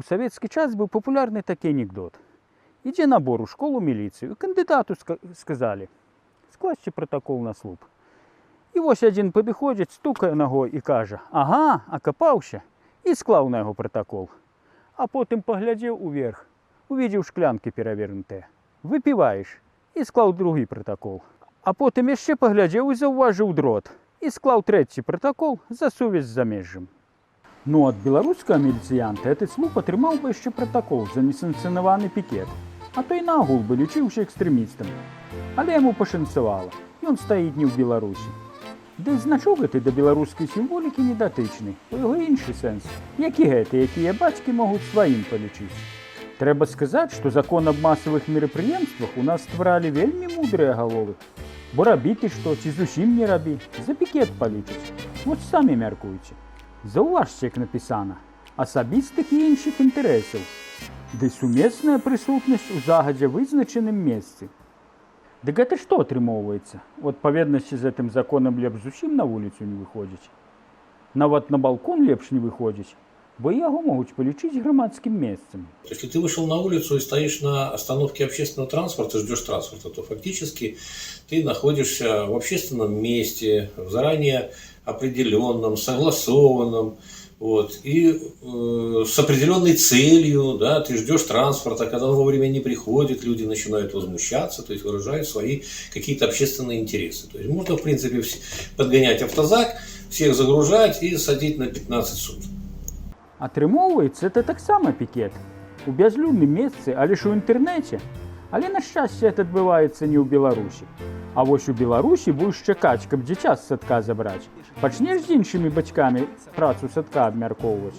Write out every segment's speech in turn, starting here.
У савецкі час быў папулярны такі анекдот. Ідзе набор у школу міліцыю, кандыдату сказалі скласці пратакол на слуп. І вось адзін падыходзіць, стукае нагой і кажа: «Ага, акапаўся», і склаў на яго пратакол. А потым паглядзеў уверх, увидзеў шклянкі перавернутыя. «Выпіваеш», і склаў другі пратакол. А потым яшчэ паглядзеў і заўважыў дрот, і склаў трэці пратакол за сувязь з замежжам. Ну, ад беларускага міліцыянта гэты слуп атрымаў бы яшчэ пратакол за несанкцыянаваны пікет, а то і наогул бы лічыўся экстрэмістам. Але яму пашанцавала, ён стаіць не ў Беларусі. Ды і значок гэты да беларускай сімволікі недатычны, у яго іншы сэнс, які гэты, якія бацькі могуць сваім палічыць. Трэба сказаць, што закон аб масавых мерапрыемствах у нас стваралі вельмі мудрыя галовы. Бо рабі ты што, ці зусім не рабі, за пікет палічыць. Вот самі мяркуйце. Заўважце, як напісана, асабістых і іншых інтарэсаў, ды сумесная прысутнасць у загадзя вызначаным месцы. Дык гэта што атрымоўваецца? У адпаведнасці з гэтым законам лепш зусім на вуліцу не выходзіць. Нават на балкон лепш не выходзіць, бо яго могуць палічыць грамадскім месцам. Если ты вышел на улицу и стоишь на остановке общественного транспорта, ждешь транспорта, то фактически ты находишься в общественном месте, в заранее определенном, согласованном, вот, и с определенной целью, да, ты ждешь транспорта, когда он вовремя не приходит, люди начинают возмущаться, то есть выражают свои какие-то общественные интересы. То есть можно, в принципе, подгонять автозак, всех загружать и садить на 15 суток. Атрымоўваецца, это таксама пікет. У бязлюдным месцы, але ж у інтэрнэце. Але, на шчасце, это адбываецца не ў Беларусі. А вось у Беларусі будеш чакаць, каб дзіця з садка забраць. Пачнеш з іншымі бацькамі працу садка абмяркоўваць.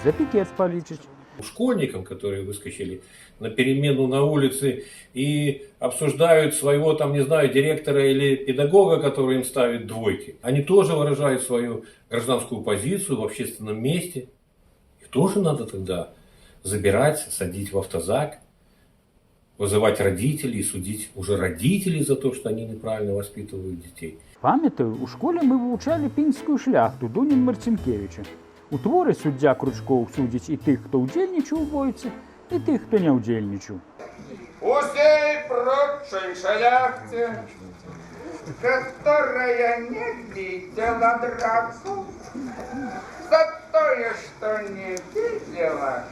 За пікет палічыць. Школьникам, которые выскочили на перемену на улице и обсуждают своего, там, не знаю, директора или педагога, который им ставит двойки, они тоже выражают свою гражданскую позицию в общественном месте. Их тоже надо тогда забирать, садить в автозак, вызывать родителей и судить уже родителей за то, что они неправильно воспитывают детей. Памятаю, у школе мы вывучали пінскую шляхту Дунін Марцінкевіча. У творы суддзя Кручкоў судзіць і тых, хто ўдзельнічаў у бойцы, і тых, хто не ўдзельнічаў. Усей прочей шляхте, которая не видела драку, за то, что не видела,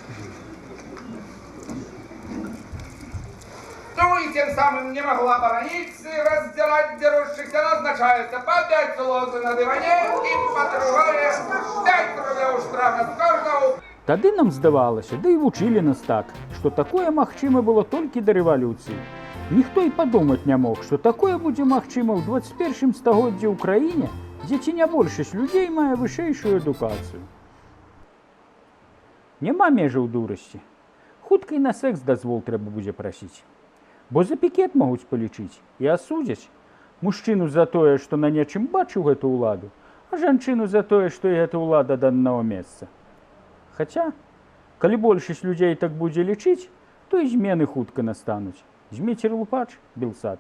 ну и тем самым не могла борониться и раздирать дерущихся, назначается по 5 лозы на диване и по другое 5 рублей штрафа с каждого. Тады нам здавалася, да і вучылі нас так, што такое магчыма было толькі да рэвалюцыі. Ніхто і падумаць не мог, што такое будзе магчыма ў 21 стагоддзі ў краіне, дзе ці не большасць людзей мае вышэйшую адукацыю. Няма межаў дурасці. Хутка і на секс дазвол трэба будзе прасіць. Бо за пікет могуць палічыць і асудзяць. Мужчыну за тое, што на нечым бачыў гэту ўладу, а жанчыну за тое, што і гэта ўлада да аднаго месца. Хаця, калі большасць людзей так будзе лічыць, то і змены хутка настануць. Зміцер Лупач, Белсат.